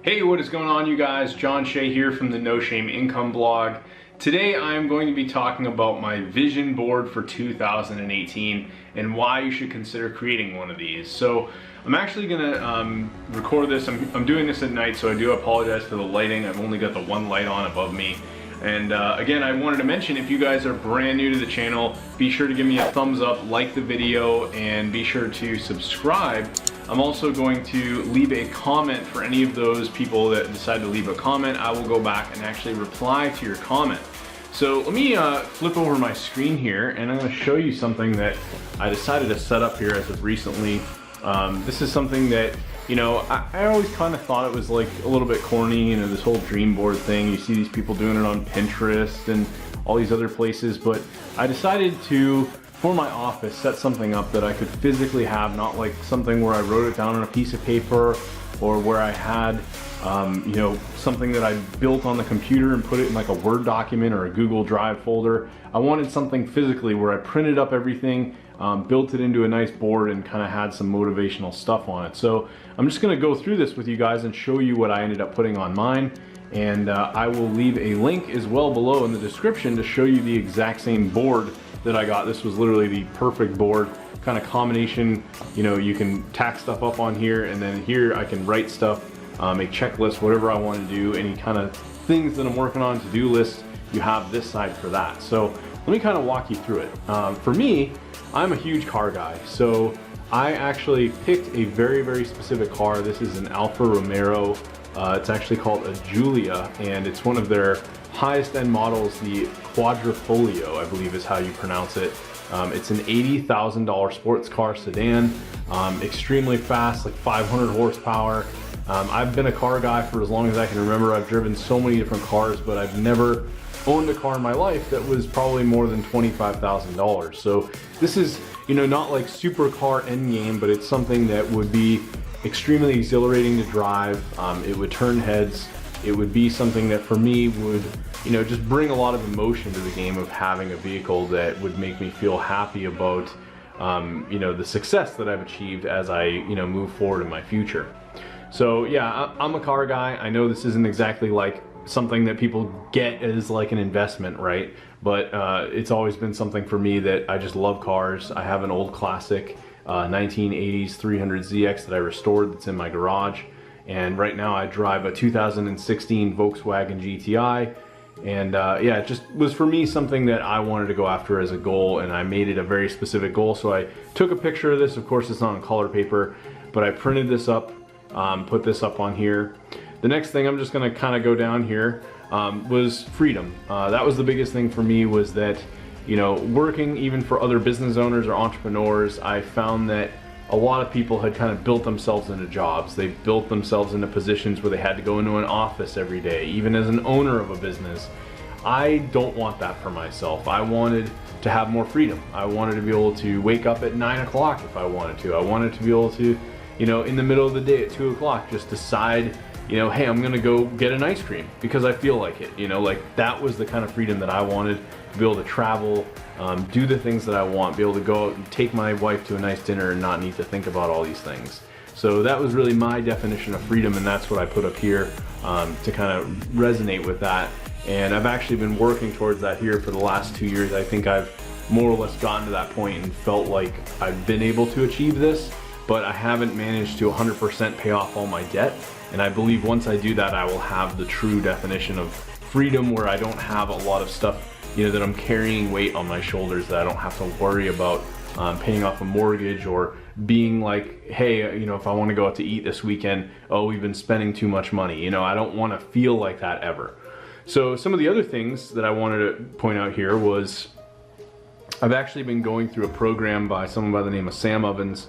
Hey, what is going on, you guys? John Shea here from the No Shame Income blog. Today I am going to be talking about my vision board for 2018 and why you should consider creating one of these. So I'm actually gonna record this. I'm doing this at night, so I do apologize for the lighting. I've only got the one light on above me. And again, I wanted to mention, if you guys are brand new to the channel, be sure to give me a thumbs up, like the video, and be sure to subscribe. I'm also going to leave a comment for any of those people that decide to leave a comment. I will go back and actually reply to your comment. So let me flip over my screen here, and I'm going to show you something that I decided to set up here as of recently. This is something that, you know, I always kind of thought it was like a little bit corny, you know, this whole dream board thing. You see these people doing it on Pinterest and all these other places, but I decided to, for my office, set something up that I could physically have, not like something where I wrote it down on a piece of paper or where I had, you know, something that I built on the computer and put it in like a Word document or a Google Drive folder. I wanted something physically where I printed up everything, built it into a nice board, and kind of had some motivational stuff on it. So I'm just going to go through this with you guys and show you what I ended up putting on mine. And I will leave a link as well below in the description to show you the exact same board that I got. This was literally the perfect board, kind of combination. You know, you can tack stuff up on here, and then here I can write stuff, make checklists, whatever I want to do, any kind of things that I'm working on, to-do lists. You have this side for that. So let me kind of walk you through it. For me, I'm a huge car guy, so I actually picked a very, very specific car. This is an Alfa Romero. It's actually called a Giulia, and it's one of their highest end models, the Quadrifoglio, I believe is how you pronounce it. It's an $80,000 sports car sedan, extremely fast, like 500 horsepower. I've been a car guy for as long as I can remember. I've driven so many different cars, but I've never owned a car in my life that was probably more than $25,000. So this is, you know, not like supercar endgame, but it's something that would be extremely exhilarating to drive. It would turn heads. It would be something that for me would, you know, just bring a lot of emotion to the game of having a vehicle that would make me feel happy about, you know, the success that I've achieved as I, you know, move forward in my future. So yeah, I'm a car guy. I know this isn't exactly like something that people get as like an investment, right? But it's always been something for me that I just love cars. I have an old classic 1980s 300ZX that I restored that's in my garage. And right now I drive a 2016 Volkswagen GTI. And yeah, it just was for me something that I wanted to go after as a goal, and I made it a very specific goal. So I took a picture of this. Of course, it's not on color paper, but I printed this up, put this up on here. The next thing I'm just gonna kind of go down here was freedom. That was the biggest thing for me, was that, you know, working even for other business owners or entrepreneurs, I found that a lot of people had kind of built themselves into jobs. They built themselves into positions where they had to go into an office every day, even as an owner of a business. I don't want that for myself. I wanted to have more freedom. I wanted to be able to wake up at 9 o'clock if I wanted to. I wanted to be able to, you know, in the middle of the day at 2 o'clock, just decide, you know, hey, I'm gonna go get an ice cream because I feel like it. You know, like that was the kind of freedom that I wanted, to be able to travel, do the things that I want, be able to go out and take my wife to a nice dinner and not need to think about all these things. So that was really my definition of freedom, and that's what I put up here to kind of resonate with that. And I've actually been working towards that here for the last 2 years. I think I've more or less gotten to that point and felt like I've been able to achieve this, but I haven't managed to 100% pay off all my debt. And I believe once I do that, I will have the true definition of freedom, where I don't have a lot of stuff, you know, that I'm carrying weight on my shoulders, that I don't have to worry about paying off a mortgage, or being like, hey, you know, if I want to go out to eat this weekend, oh, we've been spending too much money. You know, I don't want to feel like that ever. So some of the other things that I wanted to point out here was, I've actually been going through a program by someone by the name of Sam Ovens.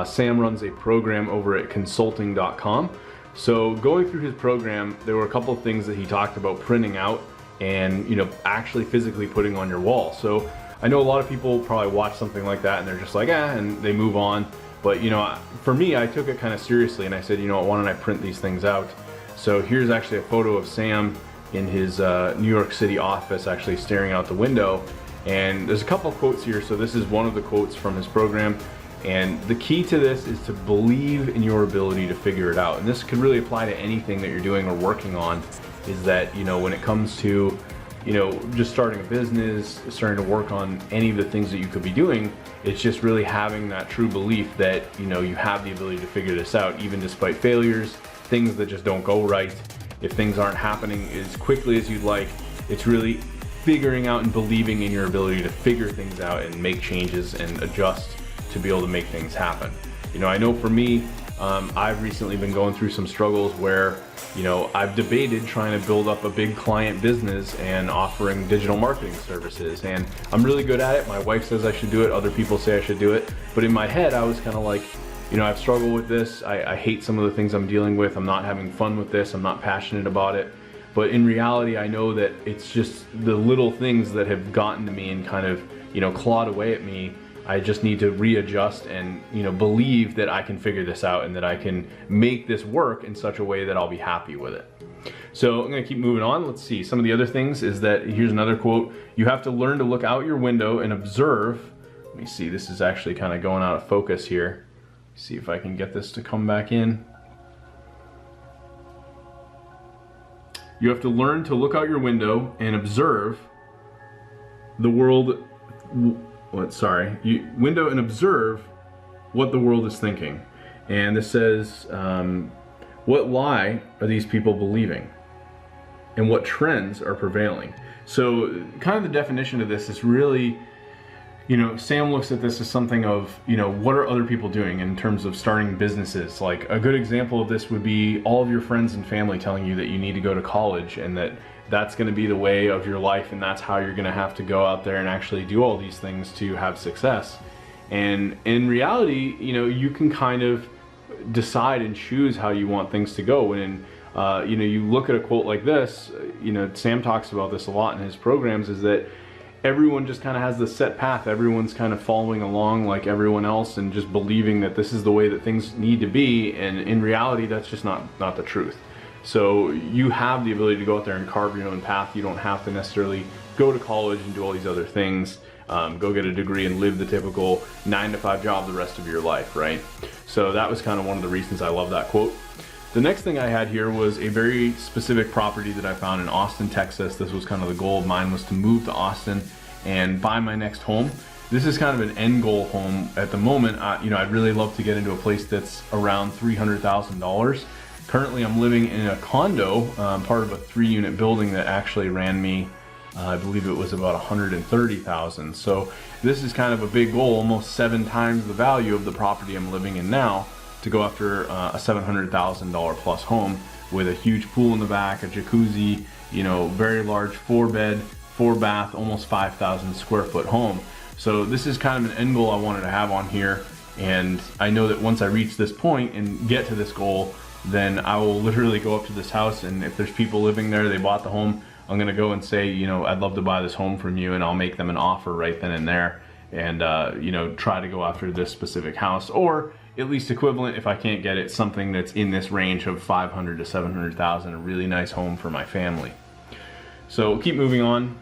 Sam runs a program over at consulting.com. So going through his program, there were a couple of things that he talked about printing out and, you know, actually physically putting on your wall. So I know a lot of people probably watch something like that and they're just like, and they move on. But, you know, for me, I took it kind of seriously, and I said, you know what, why don't I print these things out? So here's actually a photo of Sam in his New York City office, actually staring out the window. And there's a couple of quotes here. So this is one of the quotes from his program. And the key to this is to believe in your ability to figure it out. And this could really apply to anything that you're doing or working on, is that, when it comes to, just starting a business, starting to work on any of the things that you could be doing, it's just really having that true belief that, you have the ability to figure this out, even despite failures, things that just don't go right. If things aren't happening as quickly as you'd like, it's really figuring out and believing in your ability to figure things out and make changes and adjust to be able to make things happen. I know for me, I've recently been going through some struggles where, I've debated trying to build up a big client business and offering digital marketing services. And I'm really good at it. My wife says I should do it. Other people say I should do it. But in my head, I was kind of like, I've struggled with this. I hate some of the things I'm dealing with. I'm not having fun with this. I'm not passionate about it. But in reality, I know that it's just the little things that have gotten to me and kind of, clawed away at me. I just need to readjust and, believe that I can figure this out and that I can make this work in such a way that I'll be happy with it. So I'm gonna keep moving on. Let's see, some of the other things is that, here's another quote, you have to learn to look out your window and observe. Let me see, this is actually kind of going out of focus here. See if I can get this to come back in. You have to learn to look out your window and observe the world. Window and observe what the world is thinking. And this says, what lie are these people believing? And what trends are prevailing? So kind of the definition of this is really, Sam looks at this as something of, what are other people doing in terms of starting businesses? Like a good example of this would be all of your friends and family telling you that you need to go to college and that that's going to be the way of your life and that's how you're going to have to go out there and actually do all these things to have success. And in reality, you can kind of decide and choose how you want things to go. And you look at a quote like this, Sam talks about this a lot in his programs, is that everyone just kind of has this set path. Everyone's kind of following along like everyone else and just believing that this is the way that things need to be. And in reality, that's just not the truth. So you have the ability to go out there and carve your own path. You don't have to necessarily go to college and do all these other things, go get a degree and live the typical 9-to-5 job the rest of your life, right? So that was kind of one of the reasons I love that quote. The next thing I had here was a very specific property that I found in Austin, Texas. This was kind of the goal of mine, was to move to Austin and buy my next home. This is kind of an end goal home at the moment. I'd really love to get into a place that's around $300,000. Currently, I'm living in a condo, part of a 3-unit building that actually ran me, I believe it was about $130,000. So this is kind of a big goal, almost 7 times the value of the property I'm living in now, to go after a $700,000 plus home with a huge pool in the back, a jacuzzi, very large 4-bed, 4-bath, almost 5,000 square foot home. So this is kind of an end goal I wanted to have on here. And I know that once I reach this point and get to this goal, then I will literally go up to this house, and if there's people living there, they bought the home, I'm gonna go and say, I'd love to buy this home from you, and I'll make them an offer right then and there, and try to go after this specific house, or at least equivalent, if I can't get it, something that's in this range of $500,000 to $700,000, a really nice home for my family. So we'll keep moving on.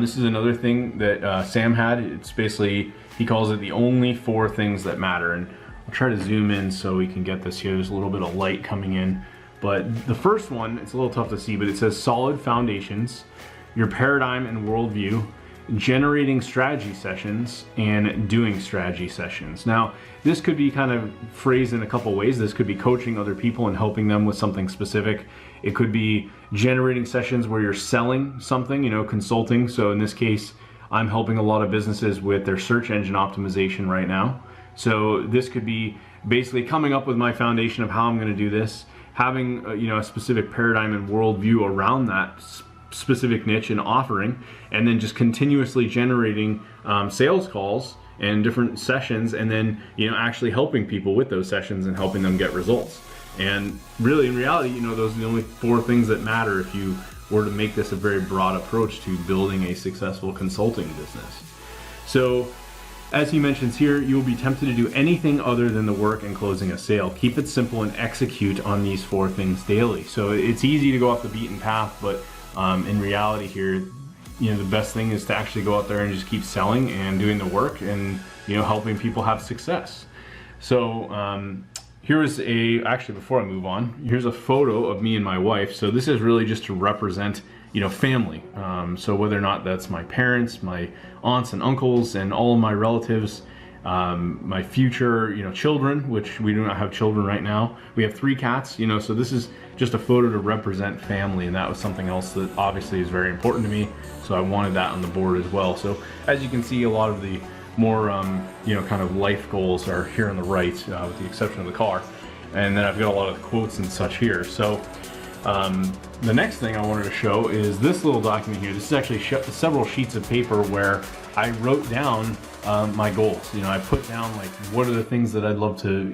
This is another thing that Sam had. It's basically, he calls it the only 4 things that matter. And I'll try to zoom in so we can get this here. There's a little bit of light coming in. But the first one, it's a little tough to see, but it says solid foundations, your paradigm and worldview, generating strategy sessions, and doing strategy sessions. Now, this could be kind of phrased in a couple ways. This could be coaching other people and helping them with something specific. It could be generating sessions where you're selling something, consulting. So in this case, I'm helping a lot of businesses with their search engine optimization right now. So this could be basically coming up with my foundation of how I'm going to do this, having a specific paradigm and worldview around that specific niche and offering, and then just continuously generating sales calls and different sessions, and then actually helping people with those sessions and helping them get results. And really, in reality, those are the only 4 things that matter if you were to make this a very broad approach to building a successful consulting business. So as he mentions here, you will be tempted to do anything other than the work and closing a sale. Keep it simple and execute on these 4 things daily. So it's easy to go off the beaten path, but in reality here, the best thing is to actually go out there and just keep selling and doing the work, and helping people have success. So actually before I move on, here's a photo of me and my wife. So this is really just to represent family. So whether or not that's my parents, my aunts and uncles, and all of my relatives, my future, children, which we do not have children right now. We have 3 cats, so this is just a photo to represent family, and that was something else that obviously is very important to me. So I wanted that on the board as well. So as you can see, a lot of the more, kind of life goals are here on the right, with the exception of the car. And then I've got a lot of quotes and such here. So the next thing I wanted to show is this little document here. This is actually several sheets of paper where I wrote down my goals. I put down like, what are the things that I'd love to,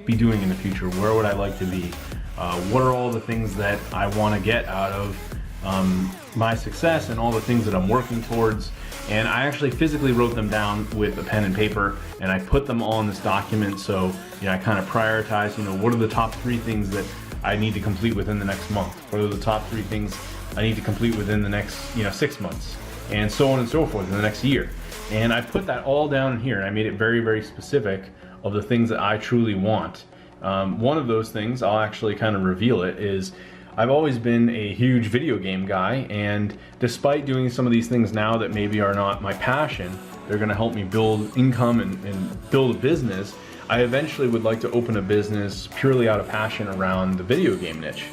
be doing in the future? Where would I like to be? What are all the things that I want to get out of my success and all the things that I'm working towards? And I actually physically wrote them down with a pen and paper, and I put them all in this document. So, I kind of prioritize, what are the top 3 things that I need to complete within the next month? What are the top 3 things I need to complete within the next, 6 months? And so on and so forth in the next year. And I put that all down in here, and I made it very, very specific of the things that I truly want. One of those things, I'll actually kind of reveal it, is I've always been a huge video game guy, and despite doing some of these things now that maybe are not my passion, they're going to help me build income and build a business. I eventually would like to open a business purely out of passion around the video game niche.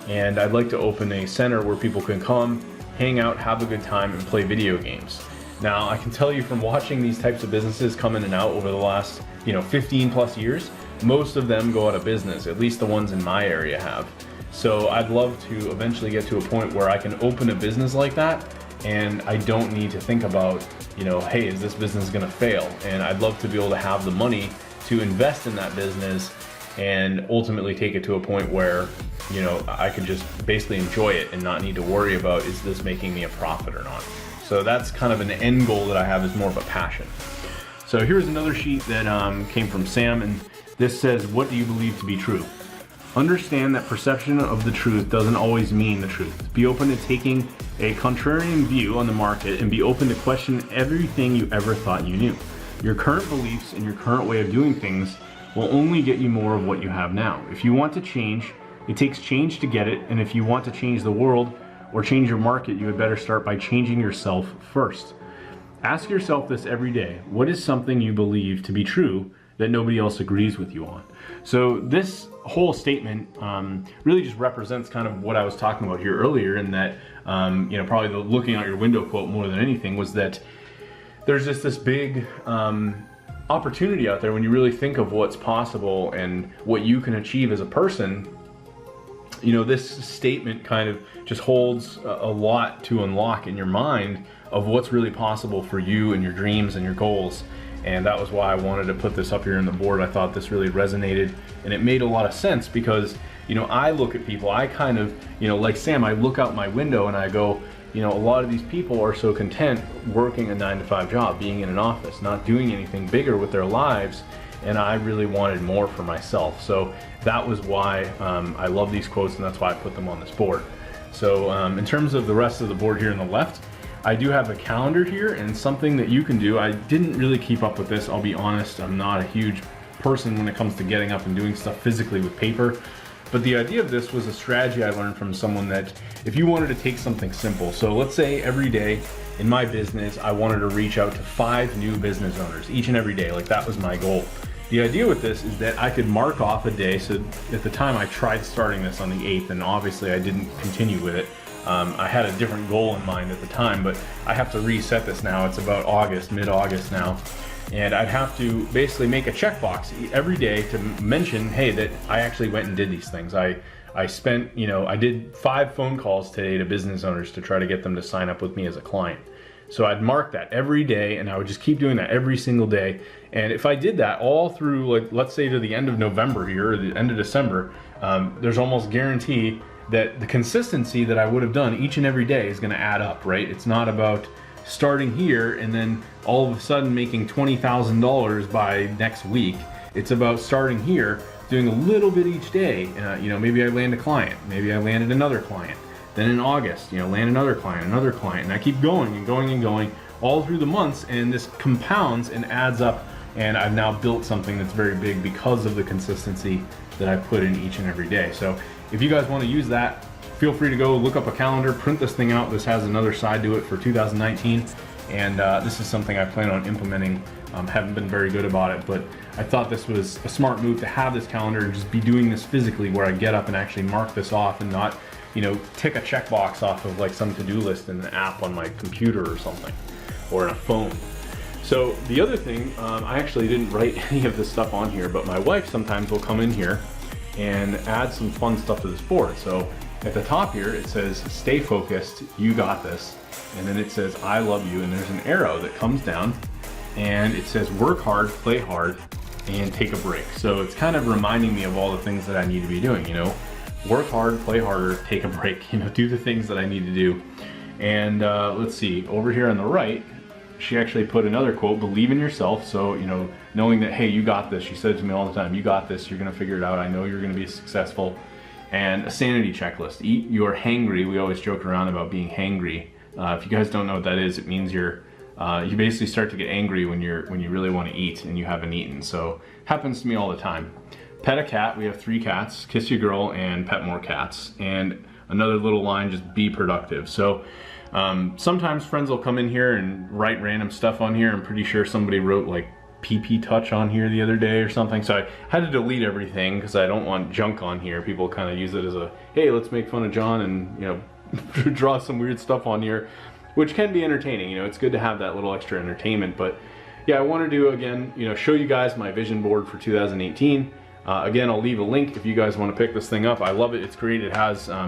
And I'd like to open a center where people can come, hang out, have a good time, and play video games. Now, I can tell you from watching these types of businesses come in and out over the last, 15 plus years, most of them go out of business, at least the ones in my area have. So I'd love to eventually get to a point where I can open a business like that, and I don't need to think about, hey, is this business gonna fail? And I'd love to be able to have the money to invest in that business and ultimately take it to a point where, I can just basically enjoy it and not need to worry about, is this making me a profit or not? So that's kind of an end goal that I have, is more of a passion. So here's another sheet that came from Sam, and this says, what do you believe to be true? Understand that perception of the truth doesn't always mean the truth. Be open to taking a contrarian view on the market, and be open to question everything you ever thought you knew. Your current beliefs and your current way of doing things will only get you more of what you have now. If you want to change, it takes change to get it, and if you want to change the world or change your market, you would better start by changing yourself first. Ask yourself this every day. What is something you believe to be true that nobody else agrees with you on? So this whole statement really just represents kind of what I was talking about here earlier, in that, probably the looking out your window quote more than anything was that there's just this big opportunity out there when you really think of what's possible and what you can achieve as a person. This statement kind of just holds a lot to unlock in your mind of what's really possible for you and your dreams and your goals. And that was why I wanted to put this up here on the board. I thought this really resonated, and it made a lot of sense because, I look at people, I kind of, like Sam, I look out my window and I go, a lot of these people are so content working a 9-to-5 job, being in an office, not doing anything bigger with their lives. And I really wanted more for myself. So that was why I love these quotes, and that's why I put them on this board. So in terms of the rest of the board here on the left, I do have a calendar here, and something that you can do. I didn't really keep up with this, I'll be honest. I'm not a huge person when it comes to getting up and doing stuff physically with paper. But the idea of this was a strategy I learned from someone, that if you wanted to take something simple, so let's say every day in my business, I wanted to reach out to 5 new business owners each and every day. Like, that was my goal. The idea with this is that I could mark off a day. So at the time I tried starting this on the 8th, and obviously I didn't continue with it. I had a different goal in mind at the time, but I have to reset this now. It's about August, mid-August now. And I'd have to basically make a checkbox every day to mention, hey, that I actually went and did these things. I spent, I did 5 phone calls today to business owners to try to get them to sign up with me as a client. So I'd mark that every day, and I would just keep doing that every single day. And if I did that all through, like, let's say to the end of November here, or the end of December, there's almost guarantee that the consistency that I would have done each and every day is going to add up, right? It's not about starting here and then all of a sudden making $20,000 by next week. It's about starting here, doing a little bit each day. Maybe I land a client, maybe I landed another client. Then in August, land another client, and I keep going and going and going all through the months, and this compounds and adds up and I've now built something that's very big because of the consistency that I put in each and every day. So if you guys want to use that, feel free to go look up a calendar, print this thing out. This has another side to it for 2019, and this is something I plan on implementing. Haven't been very good about it, but I thought this was a smart move to have this calendar and just be doing this physically, where I get up and actually mark this off and not, you know, tick a checkbox off of like some to-do list in an app on my computer or something, or in a phone. So the other thing, I actually didn't write any of this stuff on here, but my wife sometimes will come in here and add some fun stuff to this board. So at the top here, it says, stay focused, you got this. And then it says, I love you. And there's an arrow that comes down and it says, work hard, play hard, and take a break. So it's kind of reminding me of all the things that I need to be doing, you know, work hard, play harder, take a break, you know, do the things that I need to do. And let's see, over here on the right, she actually put another quote, believe in yourself. So, you know, knowing that, hey, you got this. She said to me all the time, you got this, you're gonna figure it out. I know you're gonna be successful. And a sanity checklist, eat your hangry. We always joke around about being hangry. If you guys don't know what that is, it means you basically start to get angry when you really want to eat and you haven't eaten. So happens to me all the time. Pet a cat. We have 3 cats. Kiss your girl and pet more cats. And another little line, just be productive. So sometimes friends will come in here and write random stuff on here. I'm pretty sure somebody wrote like PP touch on here the other day or something. So I had to delete everything because I don't want junk on here. People kind of use it as a, hey, let's make fun of John and, you know, draw some weird stuff on here, which can be entertaining. You know, it's good to have that little extra entertainment. But yeah, I wanted to, again, you know, show you guys my vision board for 2018. Again, I'll leave a link if you guys want to pick this thing up. I love it. It's great. It has, I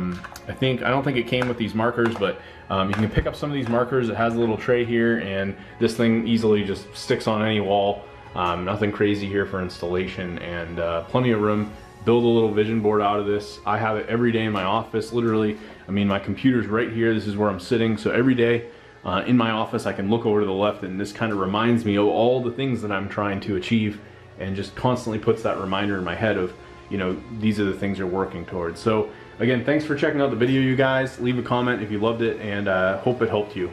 don't think it came with these markers, but you can pick up some of these markers. It has a little tray here, and this thing easily just sticks on any wall. Nothing crazy here for installation, and plenty of room. Build a little vision board out of this. I have it every day in my office, literally. I mean, my computer's right here. This is where I'm sitting. So every day in my office, I can look over to the left, and this kind of reminds me of all the things that I'm trying to achieve, and just constantly puts that reminder in my head of, you know, these are the things you're working towards. So again, thanks for checking out the video, you guys. Leave a comment if you loved it, and hope it helped you.